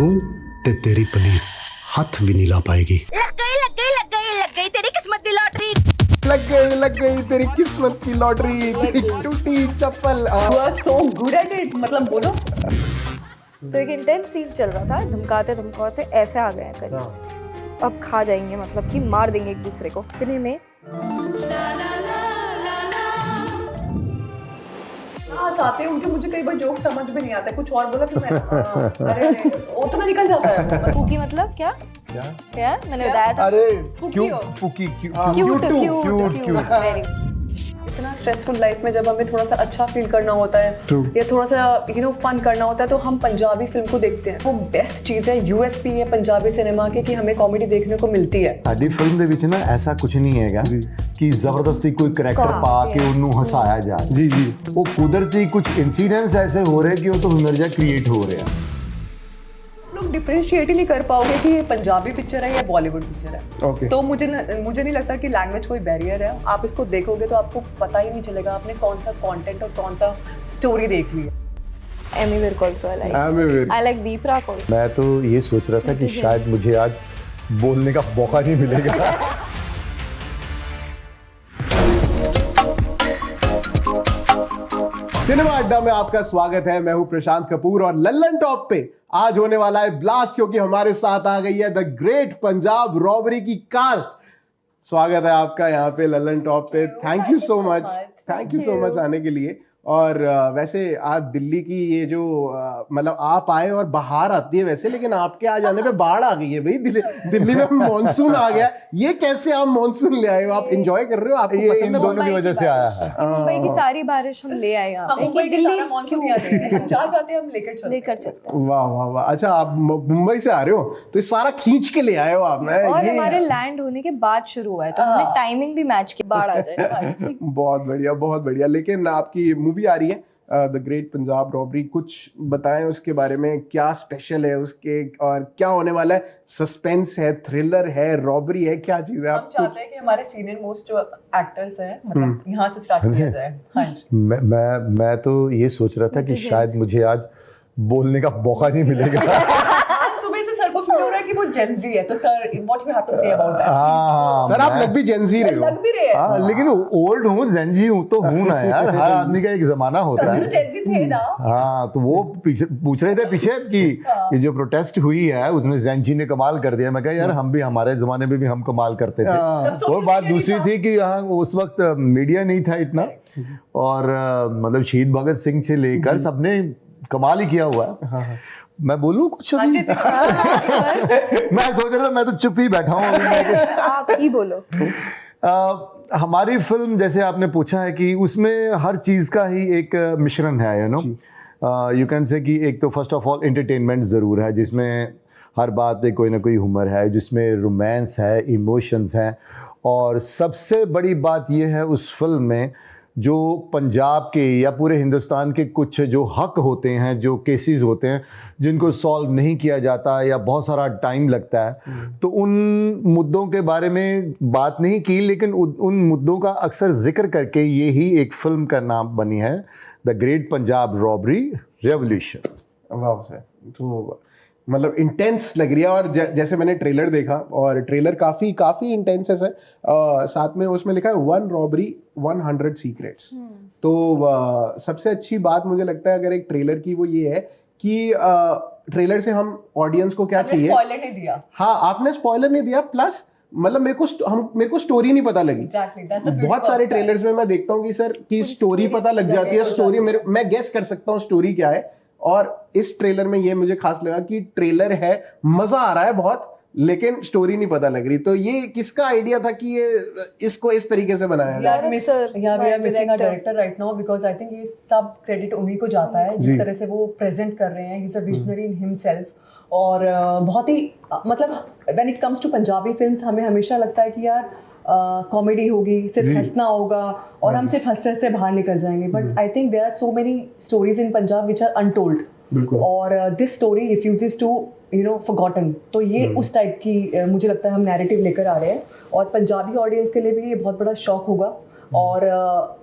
ਤੂੰ ਤੇ ਤੇਰੀ ਪੁਲਿਸ ਹੱਥ ਵੀ ਨਹੀਂ ਲਾ ਪਾਏਗੀ। लग गई तेरी किस्मत की लॉटरी। लग गई तेरी किस्मत की लॉटरी, तेरी टूटी चप्पल। You are so good at it, मतलब बोलो। तो एक इंटेंस सीन चल रहा था, धमकाते धमकाते ऐसे आ गए हैं करीब, अब खा जाएंगे, मतलब कि मार देंगे एक दूसरे को। इतने में आते हैं उनके, मुझे कई बार जोक समझ में नहीं आता, कुछ और बोला कि मैं अरे उतना निकल जाता है। पुकी मतलब क्या क्या मैंने बताया था। अरे क्यों पुकी क्यूट वेरी। इतना स्ट्रेसफुल लाइफ में जब हमें थोड़ा सा अच्छा फील करना होता है या थोड़ा सा फन करना होता है तो हम पंजाबी फिल्म को देखते हैं। वो बेस्ट चीज़ है, यूएसपी है पंजाबी सिनेमा की कि हमें कॉमेडी देखने को मिलती है। ਸਾਡੀ ਫਿਲਮ ਦੇ ਵਿੱਚ ਨਾ ਐਸਾ ਕੁਝ ਨਹੀਂ ਹੈਗਾ ਕਿ ਜ਼ਬਰਦਸਤੀ ਕੋਈ ਕਰੈਕਟਰ ਪਾ ਕੇ ਉਹਨੂੰ ਹਸਾਇਆ ਜਾ ਰਿਹਾ। जी जी ਉਹ ਕੁਦਰਤੀ ਕੁਝ ਇਨਸੀਡੈਂਟਸ ਐਸੇ ਹੋ ਰਹੇ ਕਿ ਉਹ ਤੋਂ ਹੁਨਰ ਜਿਹਾ ਕ੍ਰੀਏਟ ਹੋ ਰਿਹਾ। लोग डिफरेंशिएट ही नहीं कर पाओगे कि ये पंजाबी पिक्चर है या बॉलीवुड पिक्चर है। Okay. तो मुझे नहीं लगता कि लैंग्वेज कोई बैरियर है। आप इसको देखोगे तो आपको पता ही नहीं चलेगा आपने कौन सा कंटेंट और कौन सा स्टोरी देख ली है। Ammy Virk also I Amy Virk. Like I like दीप राक आल्सो। मैं तो ये सोच रहा था कि शायद मुझे आज बोलने का मौका नहीं मिलेगा। सिनेमा अड्डा में आपका स्वागत है। मैं हूं प्रशांत कपूर और लल्लन टॉप पे आज होने वाला है ब्लास्ट, क्योंकि हमारे साथ आ गई है द ग्रेट पंजाब रॉबरी की कास्ट। स्वागत है आपका यहाँ पे लल्लन टॉप पे। थैंक यू सो मच आने के लिए। और वैसे आज दिल्ली की ये जो मतलब आप आए और बाहर आती है वैसे, लेकिन आपके आ जाने पे बाढ़ आ गई है भाई। दिल्ली में मॉनसून आ गया। ये कैसे आप मॉनसून ले आए हो? आप एंजॉय कर रहे हो? आपको ये इन पसंद है? दोनों की वजह से आया है। मुंबई की सारी बारिश हम ले आए यहाँ हम पे मुंबई कि के दिल्ली सारा मॉनसून याद है, जहाँ जाते हैं हम लेकर चलते हैं। वाह वाह वाह। अच्छा, आप मुंबई से आ रहे हो तो ये सारा खींच के ले आए हो आपने। और ये हमारे लैंड होने के बाद शुरू हुआ है तो हमने टाइमिंग भी मैच की, बाढ़ आ जाए। बहुत बढ़िया बहुत बढ़िया। लेकिन आपकी मूवी आ रही है द ग्रेट पंजाब रॉबरी, कुछ बताएं उसके बारे में, क्या स्पेशल है उसके और क्या होने वाला है? सस्पेंस है, थ्रिलर है, रॉबरी है, क्या चीज है? हम आप चाहते हैं कि हमारे सीनियर मोस्ट जो एक्टर्स हैं मतलब यहाँ से स्टार्ट किया जाए। हाँ जी। मैं तो ये सोच रहा था कि शायद मुझे आज बोलने का मौका नहीं मिलेगा। आज सुबह से सर को फील हो रहा है कि वो जेनजी है, तो sir what you have to say about that? हाँ, सर आप लग भी जेनजी रहे हो। लग भी रहे हैं। हाँ, लेकिन ओल्ड हूँ, जेनजी हूँ तो हूँ ना यार। हर आदमी का एक जमाना होता तभी तो है। जेनजी थे ना। हाँ, तो वो पीछे पूछ रहे थे पीछे कि ये जो प्रोटेस्ट हुई है उसमें जेनजी ने कमाल कर दिया। मैं कहा यार हम भी, हमारे जमाने में भी हम कमाल करते थे। और बात दूसरी थी कि यहाँ उस वक्त मीडिया नहीं था इतना, और मतलब शहीद भगत सिंह से लेकर सबने कमाल ही किया हुआ है। मैं बोलूं कुछ अभी? मैं सोच रहा था, मैं तो चुप ही बैठा हूँ। आप ही बोलो। हमारी फिल्म, जैसे आपने पूछा है कि उसमें हर चीज़ का ही एक मिश्रण है, यू कैन से कि एक तो फर्स्ट ऑफ ऑल एंटरटेनमेंट ज़रूर है, जिसमें हर बात पे कोई ना कोई ह्यूमर है, जिसमें रोमांस है, इमोशंस हैं, और सबसे बड़ी बात यह है उस फिल्म में जो पंजाब के या पूरे हिंदुस्तान के कुछ जो हक होते हैं, जो केसेस होते हैं जिनको सॉल्व नहीं किया जाता या बहुत सारा टाइम लगता है, तो उन मुद्दों के बारे में बात नहीं की, लेकिन उन मुद्दों का अक्सर जिक्र करके ये ही एक फिल्म का नाम बनी है the great Punjab robbery revolution. वाह सर, तो मतलब इंटेंस लग रही है। और जैसे मैंने ट्रेलर देखा, और ट्रेलर काफ़ी इंटेंस है सर। साथ में उसमें लिखा है 1 रॉबरी 100 सीक्रेट्स। तो सबसे अच्छी बात मुझे लगता है अगर एक ट्रेलर की, वो ये है कि ट्रेलर से हम ऑडियंस को क्या चाहिए। स्पॉइलर नहीं दिया। हाँ, आपने स्पॉइलर नहीं दिया, प्लस मतलब मेरे को स्टोरी नहीं पता लगी। Exactly, that's a बहुत सारे ट्रेलर्स में मैं देखता हूँ कि सर की स्टोरी पता लग जाती है, स्टोरी मैं गेस कर सकता हूँ स्टोरी क्या है। और इस ट्रेलर में ये मुझे खास लगा कि ट्रेलर है, मजा आ रहा है बहुत, लेकिन स्टोरी नहीं पता लग रही। तो ये किसका आइडिया था कि ये इसको इस तरीके से बनाया है? we are missing a director right now because I think ये सब क्रेडिट उन्हीं को जाता है जिस तरह से वो प्रेजेंट कर रहे हैं। he is a visionary in himself। और बहुत ही मतलब when it comes to Punjabi films हमें हमेशा लगता है कि यार कॉमेडी होगी, सिर्फ हंसना होगा और हम सिर्फ हंसने से बाहर निकल जाएंगे। But I think there are so many stories in Punjab which are untold, और this story refuses to forgotten. तो ये उस टाइप की मुझे लगता है हम नैरेटिव लेकर आ रहे हैं, और पंजाबी ऑडियंस के लिए भी ये बहुत बड़ा शौक होगा। और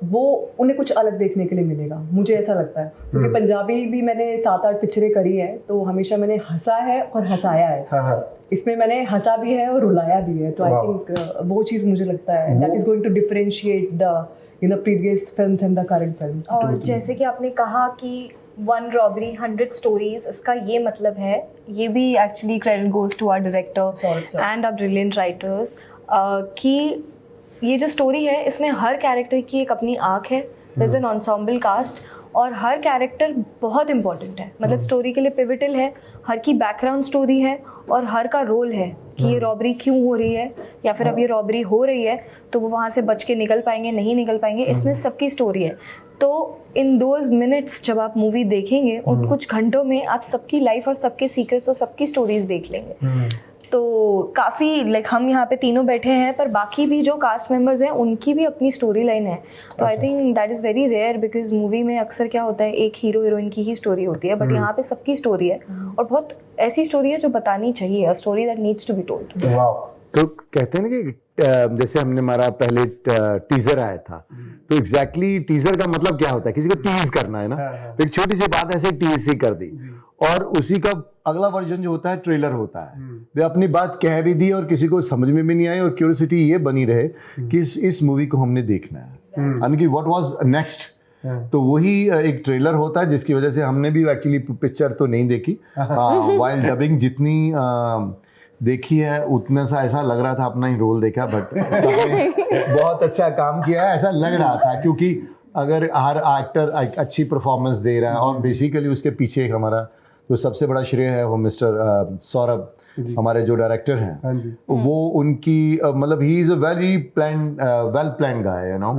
वो उन्हें कुछ अलग देखने के लिए मिलेगा, मुझे ऐसा लगता है। क्योंकि पंजाबी भी मैंने 7-8 पिक्चरें करी है, तो हमेशा मैंने हंसा है और हंसाया है। इसमें मैंने हंसा भी है और रुलाया भी है, तो आई थिंक वो चीज़ मुझे लगता है that is going to differentiate the previous films and the current film. और जैसे कि आपने कहा कि 1 रॉबरी 100 स्टोरीज, इसका ये मतलब है, ये भी actually credit goes to our director and our brilliant writers, कि ये जो स्टोरी है इसमें हर कैरेक्टर की एक अपनी आँख है, there is an ensemble cast, और हर कैरेक्टर बहुत इंपॉर्टेंट है, मतलब स्टोरी के लिए पिवटल है, हर की बैकग्राउंड स्टोरी है और हर का रोल है कि ये रॉबरी क्यों हो रही है, या फिर अब ये रॉबरी हो रही है तो वो वहाँ से बच के निकल पाएंगे नहीं निकल पाएंगे, इसमें सबकी स्टोरी है। तो इन दोज मिनट्स जब आप मूवी देखेंगे, उन कुछ घंटों में आप सबकी लाइफ और सबके सीक्रेट्स और सबकी स्टोरीज देख लेंगे। तो काफ़ी लाइक हम यहाँ पे तीनों बैठे हैं, पर बाकी भी जो कास्ट मेंबर्स हैं उनकी भी अपनी स्टोरी लाइन है। तो I think that is very rare, because movie में अक्सर क्या होता है एक हीरो हीरोइन की ही स्टोरी होती है, बट यहाँ पे सबकी स्टोरी है, और बहुत ऐसी स्टोरी है जो बतानी चाहिए, a story that needs to be told. तो कहते हैं ना कि जैसे हमने हमारा पहले टीजर आया था, तो एग्जैक्टली टीजर का मतलब क्या होता है, किसी को टीज करना है ना, तो एक छोटी सी बात ऐसे टीज ही कर दी, और उसी का अगला वर्जन जो होता है ट्रेलर होता है। वे अपनी बात कह भी दी और किसी को समझ में भी नहीं आई, और क्यूरियोसिटी ये बनी रहे कि इस मूवी को हमने देखना है, यानी कि व्हाट वाज नेक्स्ट। तो वही एक ट्रेलर होता है, जिसकी वजह से हमने भी एक्चुअली पिक्चर तो नहीं देखी, वाइल डबिंग जितनी देखी है उतना सा ऐसा लग रहा था अपना ही रोल देखा, बट बहुत अच्छा काम किया है ऐसा लग रहा था, क्योंकि अगर हर एक्टर अच्छी परफॉर्मेंस दे रहा है, और बेसिकली उसके पीछे एक हमारा जो सबसे बड़ा श्रेय है वो मिस्टर सौरभ, हमारे जो डायरेक्टर हैं, वो उनकी मतलब he is a very well plan guy, you know,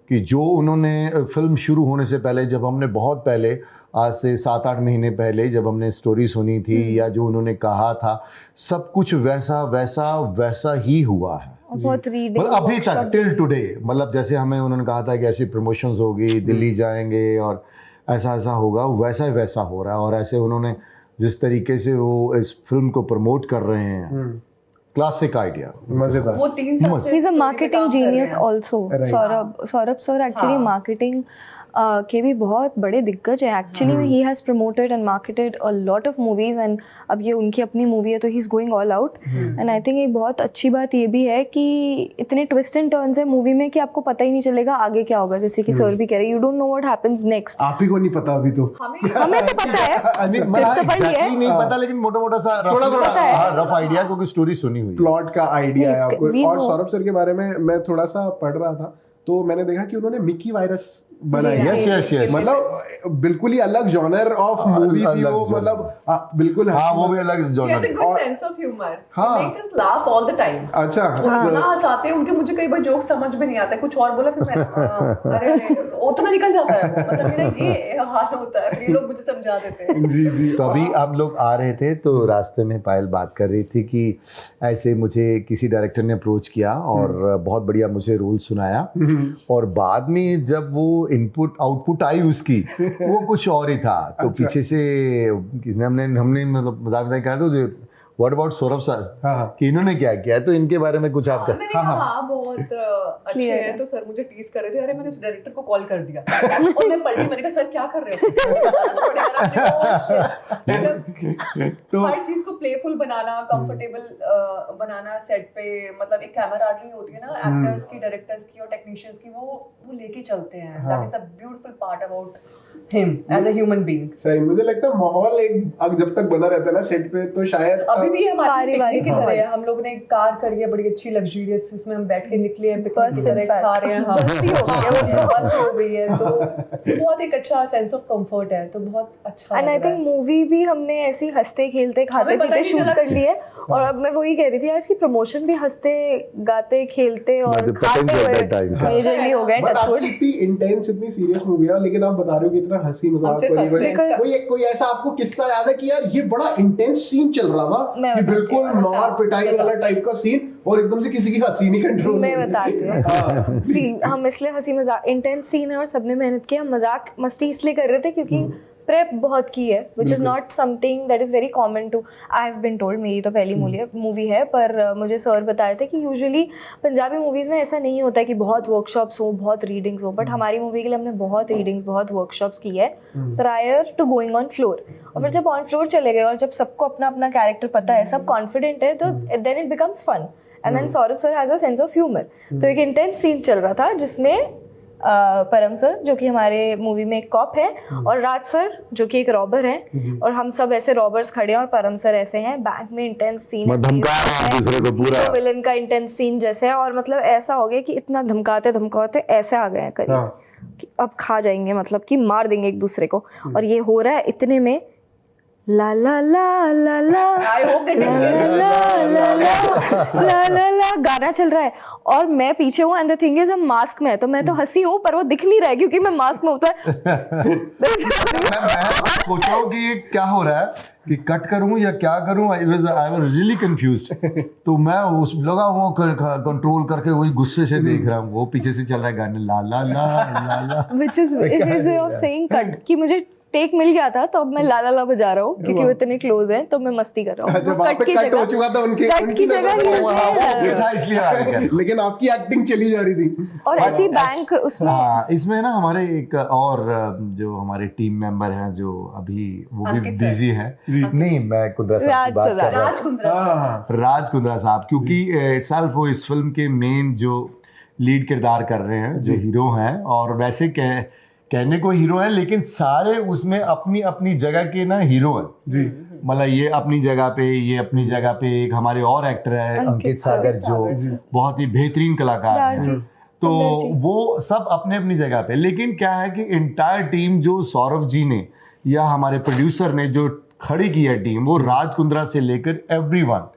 कि जो उन्होंने फिल्म शुरू होने से पहले, जब हमने बहुत पहले आज से 7-8 महीने पहले जब हमने स्टोरी सुनी थी, या जो उन्होंने कहा था, सब कुछ वैसा ही हुआ है, बहुत रीडिंग मतलब अभी तक टिल टुडे। मतलब जैसे हमें उन्होंने कहा था कि ऐसी प्रमोशंस होगी, दिल्ली जाएंगे और ऐसा होगा, वैसा हो रहा है। और ऐसे उन्होंने जिस तरीके से वो इस फिल्म को प्रमोट कर रहे हैं, क्लासिक आइडिया, मजेदार। वो 3 साल से he is a marketing genius also. Saurabh sir actually marketing के भी बहुत बड़े दिग्गज है एक्चुअली में। He has promoted and marketed a lot of movies, and अब ये उनकी अपनी मूवी है तो he is going all out. And I think एक बहुत अच्छी बात ये भी है कि इतने ट्विस्ट एंड टर्न्स है मूवी में कि आपको पता ही नहीं चलेगा आगे क्या होगा। जैसे कि सर भी कह रहे हैं, you don't know what happens next. आप ही को नहीं पता अभी तो, हमें तो पता है, नहीं पता, लेकिन मोटा सा रफ आइडिया, क्योंकि स्टोरी सुनी हुई, प्लॉट का आइडिया है आपको। और know. सौरभ सर के बारे में मैं थोड़ा सा पढ़ रहा था, तो मैंने देखा कि उन्होंने मिकी वायरस बनाई। यस, मतलब बिल्कुल ही अलग जॉनर ऑफ मूवी थी वो, मतलब बिल्कुल वो भी अलग जॉनर। सेंस ऑफ ह्यूमर, हाँ, makes us laugh all the time. अच्छा, इतना हंसाते हैं उनके, मुझे कई बार जोक समझ में नहीं आता, कुछ और बोला फिर मैं अरे उतना निकल जाता है वो, मतलब मेरा ये हाल होता है, ये लोग मुझे समझा देते हैं। जी। तो अभी आप लोग आ रहे थे तो रास्ते में पायल बात कर रही थी कि ऐसे मुझे किसी डायरेक्टर ने अप्रोच किया और बहुत बढ़िया मुझे रोल सुनाया, और बाद में जब वो इनपुट आउटपुट आई उसकी वो कुछ और ही था। तो अच्छा। पीछे से किसने हमने मतलब मजाक कहा तो व्हाट अबाउट सौरभ सर, कि इन्होंने क्या किया, तो इनके बारे में कुछ आपका? मैंने कहा बहुत अच्छे हैं, तो सर मुझे टीज कर रहे थे, अरे मैंने उस डायरेक्टर को कॉल कर दिया और मैं पलटी, मैंने कहा सर क्या कर रहे हो। तो हर चीज को प्लेफुल बनाना, कंफर्टेबल बनाना सेट पे, मतलब एक कैमरा आर्ट होती है ना एक्टर्स की, डायरेक्टर्स की और टेक्नीशियंस की, वो लेके चलते हैं। That is a beautiful part about him as a human being. सही, मुझे लगता है माहौल एक जब तक बना रहता है ना सेट पे, तो शायद अभी भी हमारी पिकनिक की हाँ। तरह है। हम लोग ने एक कार करी है बड़ी अच्छी लग्जरियस, जिसमें हम बैठ के निकले हैं, पिकनिक की तरह खा रहे हैं, हम बस हो गई है, तो बहुत एक अच्छा सेंस ऑफ कंफर्ट है, तो बहुत अच्छा। एंड आई थिंक मूवी भी हमने ऐसी हंसते खेलते खाते पीते शूट कर लिए, और अब मैं वही कह रही थी आज की प्रमोशन भी हंसते गाते खेलते और खाते हुए मेजरली हो गए। बट आपकी इतनी इंटेंस, इतनी सीरियस मूवी है, लेकिन आप बता रहे हो कि इतना हंसी मजाक, कोई ऐसा आपको किस्सा याद है कि यार ये बड़ा इंटेंस सीन चल रहा था, कि बिल्कुल मार पिटाई वाला टाइप का सीन, और एकदम से किसी की हंसी नहीं कंट्रोल? मैं बताती हूँ। हम इसलिए हंसी मजाक इंटेंस सीन है और सबने मेहनत की, हम मजाक मस्ती इसलिए कर रहे थे क्योंकि प्रेप बहुत की है, which is not something that is very common to, I have been told, मेरी तो पहली मूवी है, पर मुझे सर बता रहे थे कि यूजुअली पंजाबी मूवीज़ में ऐसा नहीं होता है कि बहुत वर्कशॉप्स हो, बहुत रीडिंग्स हो, बट हमारी मूवी के लिए हमने बहुत रीडिंग्स, बहुत वर्कशॉप्स की है prior to going on floor. और फिर जब ऑन फ्लोर चले गए और जब सबको अपना अपना कैरेक्टर पता है, सब कॉन्फिडेंट है, तो then it becomes fun. And then Saurabh sir has a sense of humour. तो एक इंटेंस सीन चल रहा था जिसमें परम सर जो कि हमारे मूवी में एक कॉप है और राज सर जो कि एक रॉबर है, और हम सब ऐसे रॉबर्स खड़े हैं और परम सर ऐसे हैं बैंक में। इंटेंस सीन, दूसरे को पूरा विलन का इंटेंस सीन जैसे है, और मतलब ऐसा हो गया कि इतना धमकाते धमकाते ऐसे आ गए हैं करीब कि अब खा जाएंगे, मतलब कि मार देंगे एक दूसरे को। और ये हो रहा है इतने में ला ला ला ला ला I hope they didn't guess. ला ला ला ला ला गाना चल रहा है और मैं पीछे हूँ, एंड द थिंग इज हम मास्क में है, तो मैं तो हंसी हूँ पर वो दिख नहीं रहा है क्योंकि मैं मास्क में होता है। मैं सोच रहा हूँ कि ये क्या हो रहा है, कि कट करूँ या क्या करूँ। I was really confused. तो मैं उस लगा हुआ कंट्रोल करके वही गुस्से से देख रहा हूँ, वो पीछे से चल रहा है गाने ला ला ला ला ला, which is his way of saying cut, कि मुझे टेक मिल गया था तो अब मैं ला ला ला बजा रहा हूँ क्योंकि वो इतने क्लोज हैं, तो मैं मस्ती कर रहा हूँ। जब वहाँ पे कट हो चुका था उनकी जगह ये था इसलिए आ गया। लेकिन आपकी एक्टिंग चली जा रही थी। और ऐसी बैंक उसमें हाँ, इसमें ना हमारे एक और जो हमारे टीम मेंबर हैं जो अभी वो भी बिजी है। नहीं, मैं कुंद्रा साहब की बात कर रहा हूँ, राज कुंद्रा साहब, क्योंकि इटसेल्फ वो इस फिल्म के मेन जो लीड किरदार कर रहे हैं, जो हीरो हैं, और वैसे कहने को हीरो है लेकिन सारे उसमें अपनी अपनी जगह के ना हीरो हैं जी। मतलब ये अपनी जगह पे, ये अपनी जगह पे। एक हमारे और एक्टर है अंकित सागर जो बहुत ही बेहतरीन कलाकार हैं, तो वो सब अपने अपनी जगह पे। लेकिन क्या है कि इंटायर टीम जो सौरभ जी ने या हमारे प्रोड्यूसर ने जो खड़ी की है टीम, वो राज कुंद्रा से लेकर एवरीवन,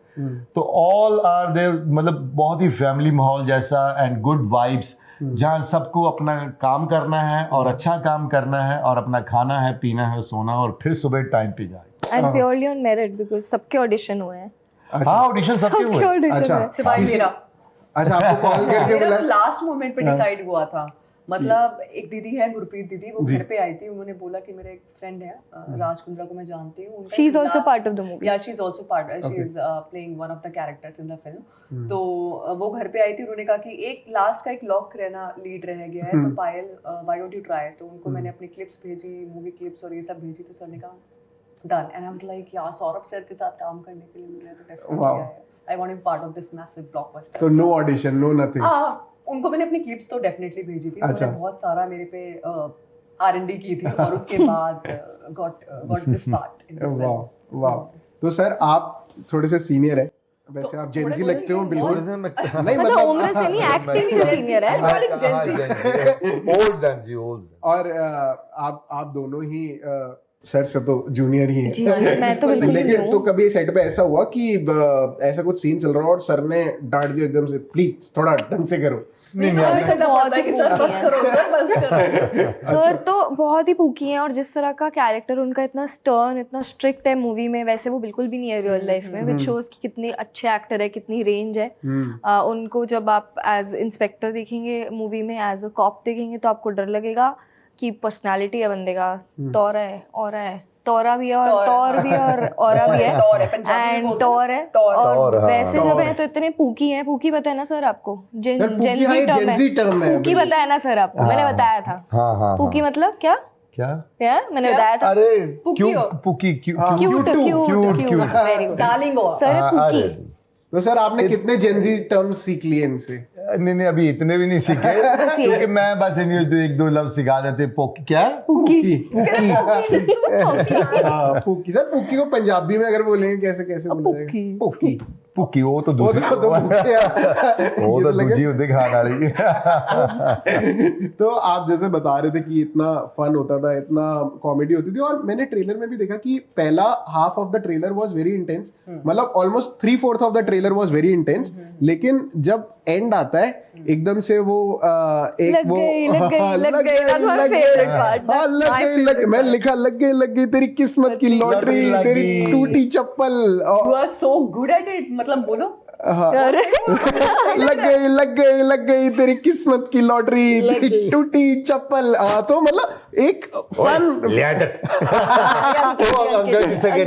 तो ऑल आर देयर, मतलब बहुत ही फैमिली माहौल जैसा एंड गुड वाइब्स, जहाँ सबको अपना काम करना है और अच्छा काम करना है और अपना खाना है, पीना है, सोना, और फिर सुबह टाइम पे जाए। And purely on merit because सबके ऑडिशन हुए हैं। हाँ, ऑडिशन सबके हुए। अच्छा, सिवाय मेरा। अच्छा, आपको कॉल करके मेरा बुलाया? तो लास्ट मोमेंट पे डिसाइड हुआ था। मतलब एक दीदी है गुरप्रीत दीदी, वो घर पे आई थी, उन्होंने बोला कि मेरा एक फ्रेंड है राज कुंद्रा को मैं जानती हूँ, she is also part of the movie. या she is also part, she is playing one of the characters in the film. तो वो घर पे आई थी, उन्होंने कहा कि एक लास्ट का एक लॉक रहना लीड रह गया है, तो पायल व्हाई डोंट यू ट्राई। तो उनको मैंने अपनी क्लिप्स भेजी, मूवी क्लिप्स और ये सब भेजी, तो सर ने कहा done. And I was like यार सौरभ सर के साथ काम करने के लिए मिला तो definitely I want to be part of this massive blockbuster. तो नो ऑडिशन, नो नथिंग। उनको मैंने अपनी क्लिप्स तो डेफिनेटली भेजी थी। अच्छा। बहुत सारा मेरे पे R&D की थी और उसके बाद got this part in this film. वाह वाह। तो सर आप थोड़े से सीनियर है, वैसे आप जेंजी लगते हो बिल्कुल। नहीं मतलब उम्र से नहीं, एक्टिंग से सीनियर है। Old and gold. और आप दोनों ही सर से तो जूनियर ही जी, मैं तो बिल्कुल लेकिन तो कभी सेट पे ऐसा हुआ कि ऐसा कुछ सीन चल रहा हो और सर ने डांट दिया एकदम से, प्लीज थोड़ा ढंग से करो? सर तो बहुत ही पूकी हैं, और जिस तरह का कैरेक्टर उनका इतना स्टर्न, इतना स्ट्रिक्ट है मूवी में, वैसे वो बिल्कुल भी नहीं है रियल लाइफ में, विच शोज कि कितने अच्छे एक्टर है, कितनी रेंज है। उनको जब आप एज इंस्पेक्टर देखेंगे मूवी में, एज अ कॉप देखेंगे, तो आपको डर लगेगा कि पर्सनालिटी है बंदे का, तौरा है, औरा है, तौरा भी है और तौर भी और औरा भी है, एंड तौर है। और वैसे जब है तो इतने पूकी हैं। पूकी पता है ना सर आपको? जेंजी टर्म है। पूकी पता है ना सर आपको? मैंने बताया था। पूकी मतलब क्या क्या मैंने बताया था? अरे pookie cute very good darling sir pookie. तो सर आपने कितने जेंजी टर्म्स सीख लिए इनसे? नहीं, अभी इतने भी नहीं सीखे क्योंकि मैं बस एक दो लफ्ज सिखा देते। क्या पूकी पूकी सर, पूकी को पंजाबी में अगर बोलेंगे कैसे बोलेंगे? पूकी पुकी, वो तो दूसरी वो तो दूजी होती खाने वाली। तो आप जैसे बता रहे थे कि इतना फन होता था, इतना कॉमेडी होती थी, और मैंने ट्रेलर में भी देखा कि पहला half of the trailer was very intense, मतलब almost 3/4 of the trailer was very intense, लेकिन जब एंड आता है एकदम से वो एक वो मैं लिखा लग गई तेरी किस्मत की लॉटरी, तेरी टूटी चप्पल। You are so good at it, मतलब बोलो। लग गई तेरी किस्मत की लॉटरी, तेरी टूटी चप्पल। तो मतलब एक फन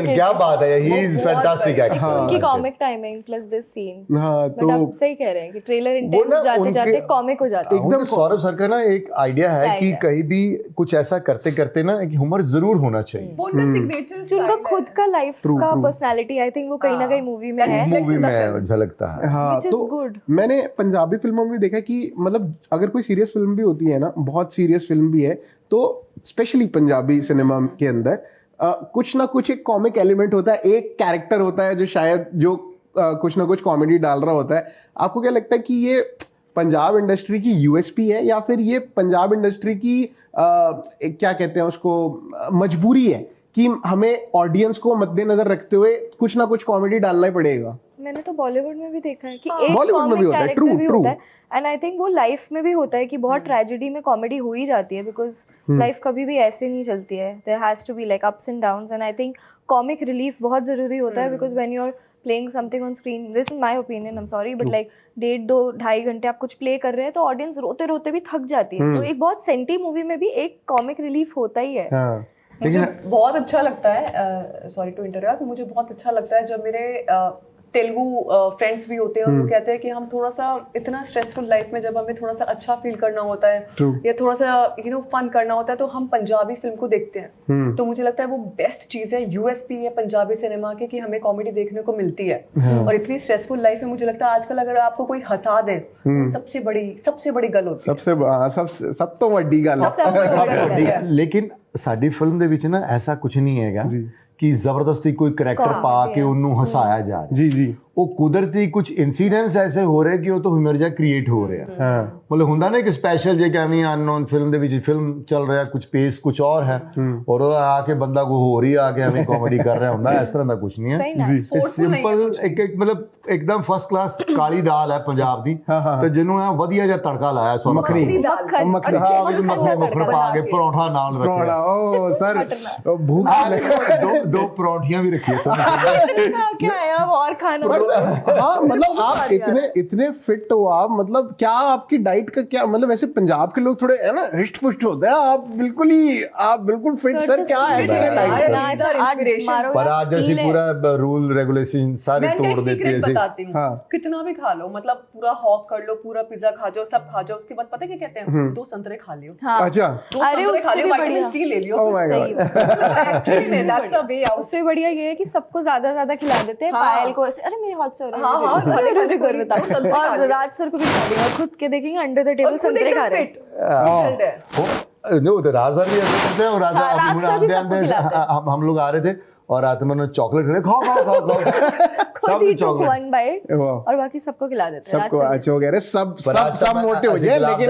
क्या बात है, ही इज फैंटास्टिक एक्टर। उनकी comic timing plus this scene, हाँ बट तो आप सही कह रहे हैं कि ट्रेलर वो इंटेंस ना जाते उनके- जाते कॉमिक हो जाता है। एकदम सौरभ सर का ना एक आइडिया है Style कि है। कहीं भी कुछ ऐसा करते करते ना एक ह्यूमर जरूर होना चाहिए। वो उनका सिग्नेचर जो उनका खुद का लाइफ का पर्सनालिटी, आई थिंक वो कहीं ना कहीं मूवी में है, मूवी में झलकता है। हाँ which is तो good. मैंने पंजाबी फिल्मों में देखा कि मतलब अगर कोई सीरियस फिल्म भी होती है ना, बहुत सीरियस फिल्म भी है, तो स्पेशली पंजाबी सिनेमा के अंदर कुछ ना कुछ एक कॉमिक एलिमेंट होता है, एक कैरेक्टर होता है जो शायद जो कुछ ना कुछ कॉमेडी डाल रहा होता है। आपको क्या लगता है कि ये पंजाब इंडस्ट्री की यूएसपी है या फिर ये पंजाब इंडस्ट्री की क्या कहते हैं उसको, मजबूरी है कि हमें ऑडियंस को मद्देनजर रखते हुए कुछ ना कुछ कॉमेडी डालना ही पड़ेगा? मैंने तो बॉलीवुड में भी देखा है कि एक बॉलीवुड में भी होता है, ट्रू एंड आई थिंक वो लाइफ में भी होता है कि बहुत ट्रेजेडी में कॉमेडी हो ही जाती है, बिकॉज लाइफ कभी भी ऐसे नहीं चलती है, there has to be like ups and downs, and I think comic relief बहुत जरूरी होता है, because when you are playing something on screen, this is my opinion, I am sorry, but like 1.5-2 घंटे आप कुछ प्ले कर रहे हैं तो ऑडियंस रोते रोते भी थक जाती है, तो एक बहुत सेंटी मूवी में भी एक कॉमिक रिलीफ होता ही है। हाँ मुझे बहुत अच्छा लगता है, सॉरी टू इंटरप्ट, मुझे बहुत अच्छा लगता है जब मेरे तेलुगु फ्रेंड्स भी होते हैं और वो कहते हैं कि हम थोड़ा सा इतना स्ट्रेसफुल लाइफ में जब हमें थोड़ा सा अच्छा फील करना होता है या थोड़ा सा फन करना होता है तो हम पंजाबी फिल्म को देखते हैं। तो मुझे लगता है वो बेस्ट चीज है, यूएसपी है पंजाबी सिनेमा की, कि हमें कॉमेडी देखने को मिलती है। और इतनी स्ट्रेसफुल लाइफ में मुझे लगता है आजकल अगर आपको कोई हंसा दे तो सबसे बड़ी गल होती है, सब तो वड्डी गल है। लेकिन ਸਾਡੀ ਫਿਲਮ ਦੇ ਵਿੱਚ ਨਾ ਐਸਾ ਕੁਝ ਨਹੀਂ ਹੈਗਾ ਕਿ ਜ਼ਬਰਦਸਤੀ ਕੋਈ ਕਰੈਕਟਰ ਪਾ ਕੇ ਉਹਨੂੰ ਹਸਾਇਆ ਜਾ ਰਿਹਾ। ਜੀ ਜੀ ਉਹ ਕੁਦਰਤੀ ਕੁਝ ਇਨਸੀਡੈਂਟਸ ਐਸੇ ਹੋ ਰਹੇ ਕਿ ਉਹ ਤੋਂ ਹਿਮਰ ਜਾ ਕ੍ਰੀਏਟ ਹੋ ਰਿਹਾ। ਹਾਂ ਮਤਲਬ ਹੁੰਦਾ ਨਾ ਕਿ ਸਪੈਸ਼ਲ ਜੇ ਕਿਵੇਂ ਅਨਨੋਨ ਫਿਲਮ ਦੇ ਵਿੱਚ ਫਿਲਮ ਚੱਲ ਰਿਹਾ, ਕੁਝ ਪੇਸ ਕੁਝ ਔਰ ਹੈ ਔਰ ਉਹ ਆ ਕੇ ਬੰਦਾ ਕੋ ਹੋਰ ਹੀ ਆ ਕੇ ਐਵੇਂ ਕਾਮੇਡੀ ਕਰ ਰਿਹਾ ਹੁੰਦਾ, ਇਸ ਤਰ੍ਹਾਂ ਦਾ ਕੁਝ ਨਹੀਂ ਹੈ ਜੀ। ਸਿੰਪਲ ਇੱਕ ਮਤਲਬ ਇੱਕਦਮ ਫਸਟ ਕਲਾਸ ਕਾਲੀ ਦਾਲ ਹੈ ਪੰਜਾਬ ਦੀ, ਤੇ ਜਿਹਨੂੰ ਆ ਵਧੀਆ ਜਿਹਾ ਤੜਕਾ ਲਾਇਆ ਸੋ ਮੱਖਣੀ ਮੱਖਣੀ ਪਾ ਕੇ ਪਰੌਂਠਾ ਨਾਲ ਰੱਖਿਆ। ओ सर भूख दो परौंठियां भी रखी है सब। क्या है अब और खाना? हाँ मतलब आप इतने फिट हो आप, मतलब क्या आपकी डाइट का क्या मतलब, ऐसे पंजाब के लोग थोड़े है ना हिस्ट पुष्ट होते हैं, आप बिल्कुल फिट। सर क्या है डाइट? पर आज जैसे पूरा रूल रेगुलेशन सारे तोड़ देते हैं। बताती हूँ, कितना भी खा लो, मतलब पूरा हॉक कर लो, पूरा पिज्जा खा जाओ, सब खा जाओ, उसके बाद पता है क्या कहते हैं, 2 संतरे खा लियो। अच्छा 2 संतरे खा लियो, विटामिन सी ले लियो। Oh my God. Actually, that's a way out. उससे बढ़िया ये है कि सबको ज्यादा खिला देते हैं। पायल को ऐसे, अरे मेरे हाथ से हो रहा है, हाँ, अरे बताओ, और राज सर को भी खा देंगे, खुद के देखेंगे अंडर द टेबल संतरे खा रहे हैं। नो तो राजा भी ऐसे करते हैं और राजा हम लोग आ रहे थे और रात में चॉकलेट खाओ खुद ही took one bite और बाकी सबको खिला देते हैं। सबको अच्छा हो गया, सब मोटे हो जाए, लेकिन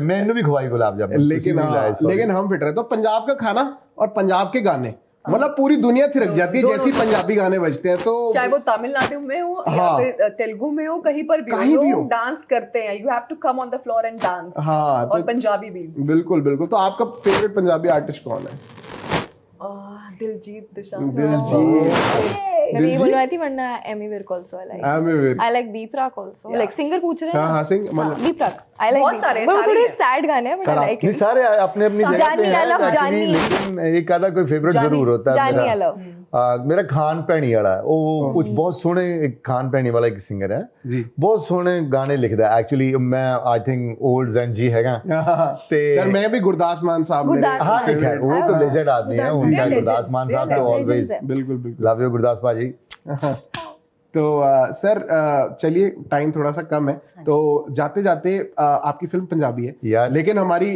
मैंने भी खवाई गुलाब जामुन, लेकिन हम फिट रहे। तो पंजाब का खाना और पंजाब के गाने, मतलब पूरी दुनिया थिरक जाती है जैसे पंजाबी गाने बजते हैं। तो चाहे वो तमिलनाडु में हो या फिर तेलुगु में हो, कहीं पर भी हो डांस करते हैं, you have to come on the floor and dance. हाँ और पंजाबी भी बिल्कुल। तो आपका फेवरेट पंजाबी आर्टिस्ट कौन है? दिलजीत दोसांझ। मैं भी बोलवाई थी, वरना Ammy Virk also I like B Praak also, like singer पूछ रहे हैं। हाँ सिंग मतलब बी प्राक आई लाइक, बहुत सारे थोड़े सैड गाने हैं बट आई लाइक नहीं, सारे अपने अपनी जगह पे हैं, लेकिन एक आधा कोई फेवरेट जरूर होता है। जानी आई लव मेरा खान भैनी वाला है, वो कुछ बहुत सोहने, एक खान भैनी वाला एक सिंगर है जी, बहुत सोहने गाने लिखता है। एक्चुअली मैं आई थिंक ओल्ड ज़ेनजी हैगा ते सर, मैं भी गुरदास मान साहब मेरे हाँ खैर वो तो लेजेंड आदमी है उनका, गुरदास मान साहब तो ऑलवेज बिल्कुल लव यू गुरदास पाजी। तो सर चलिए टाइम थोड़ा सा कम है, तो जाते जाते आपकी फिल्म पंजाबी है यार, लेकिन हमारी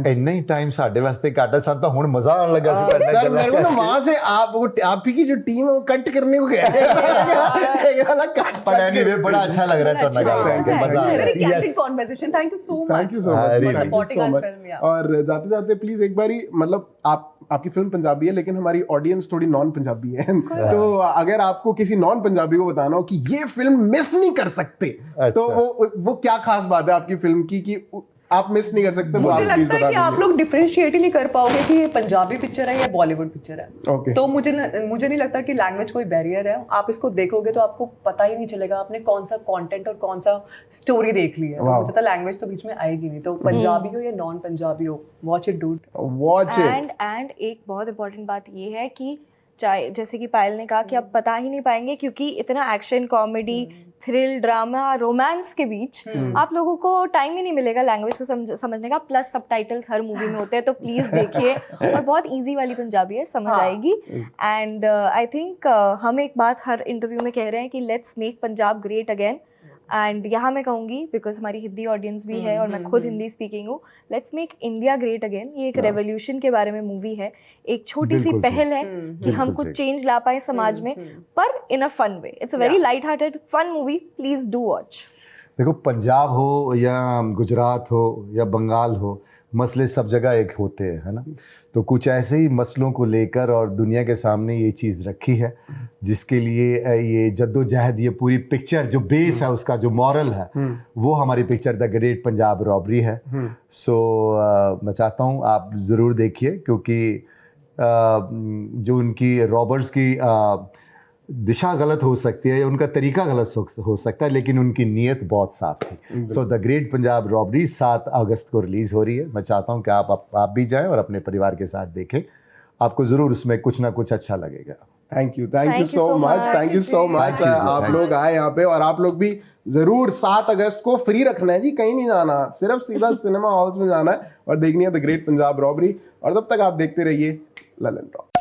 ਇੰਨਾ ਹੀ ਟਾਈਮ ਸਾਡੇ ਵਾਸਤੇ ਘੱਟ ਹੈ, ਸਾਨੂੰ ਤਾਂ ਹੁਣ ਮਜ਼ਾ ਆਉਣ ਲੱਗਾ ਸੀ ਕਰਨੇ सर मेरे को ना वहां से आप ही की जो टीम है वो कट करने को गया ये वाला कट पर एनीवे बड़ा अच्छा लग रहा है करना करके, मजा आ रहा है। Yes conversation, thank you so much, thank you so much supporting our film. और जाते जाते प्लीज एक बारी, मतलब आपकी फिल्म पंजाबी है लेकिन हमारी ऑडियंस थोड़ी नॉन पंजाबी है, तो अगर आपको किसी नॉन पंजाबी को बताना हो कि ये फिल्म मिस नहीं कर सकते, तो वो क्या खास बात है आपकी फिल्म की कि आप मिस नहीं कर सकते, वो मुझे आप प्लीज लगता है बता कि आप दीजिए। लोग डिफरेंशिएट ही नहीं कर पाओगे कि ये पंजाबी पिक्चर है या बॉलीवुड पिक्चर है। Okay. तो मुझे नहीं लगता कि लैंग्वेज कोई बैरियर है। आप इसको देखोगे तो आपको पता ही नहीं चलेगा आपने कौन सा कंटेंट और कौन सा स्टोरी देख ली है। तो Wow. मुझे तो लैंग्वेज तो बीच में आएगी नहीं, तो पंजाबी हो या नॉन पंजाबी हो, watch it dude. Watch it. And एक बहुत इंपॉर्टेंट बात ये है कि चाहे जैसे कि पायल ने कहा कि आप पता ही नहीं पाएंगे, क्योंकि इतना action, comedy, thrill, drama, romance के बीच आप लोगों को टाइम ही नहीं मिलेगा लैंग्वेज को समझने का। प्लस सबटाइटल्स हर मूवी में होते हैं, तो प्लीज देखिए। और बहुत इजी वाली पंजाबी है, समझ आएगी। एंड आई थिंक हम एक बात हर इंटरव्यू में कह रहे हैं कि let's make Punjab great again. And यहाँ मैं कहूँगी, बिकॉज हमारी हिंदी ऑडियंस भी है और मैं खुद हिंदी स्पीकिंग हूँ, let's make India great again. ये एक रेवोल्यूशन के बारे में मूवी है, एक छोटी सी बिल्कुल पहल है कि हम बिल्कुल कुछ ठीक। चेंज ला पाए समाज में, पर in a fun way. It's a very light hearted fun movie, please do watch. देखो, पंजाब हो या गुजरात हो या बंगाल हो, मसले सब जगह एक होते हैं, है ना। तो कुछ ऐसे ही मसलों को लेकर और दुनिया के सामने ये चीज़ रखी है, जिसके लिए ये जद्दोजहद, ये पूरी पिक्चर जो बेस है उसका, जो मॉरल है, वो हमारी picture the great Punjab robbery है। सो मैं चाहता हूँ आप ज़रूर देखिए, क्योंकि जो उनकी रॉबर्स की दिशा गलत हो सकती है या उनका तरीका गलत हो सकता है, लेकिन उनकी नीयत बहुत साफ थी। So the great Punjab robbery 7 अगस्त को रिलीज़ हो रही है। मैं चाहता हूं कि आप भी जाएं और अपने परिवार के साथ देखें, आपको ज़रूर उसमें कुछ ना कुछ अच्छा लगेगा। Thank you so much, thank you so much. you, आप thank लोग आए यहाँ पे, और आप लोग भी जरूर 7 अगस्त को फ्री रखना है जी, कहीं नहीं जाना, सिर्फ सीधा सिनेमा हॉल्स में जाना है और देखनी है द ग्रेट पंजाब रॉबरी। और तब तक आप देखते रहिए ललन टॉक।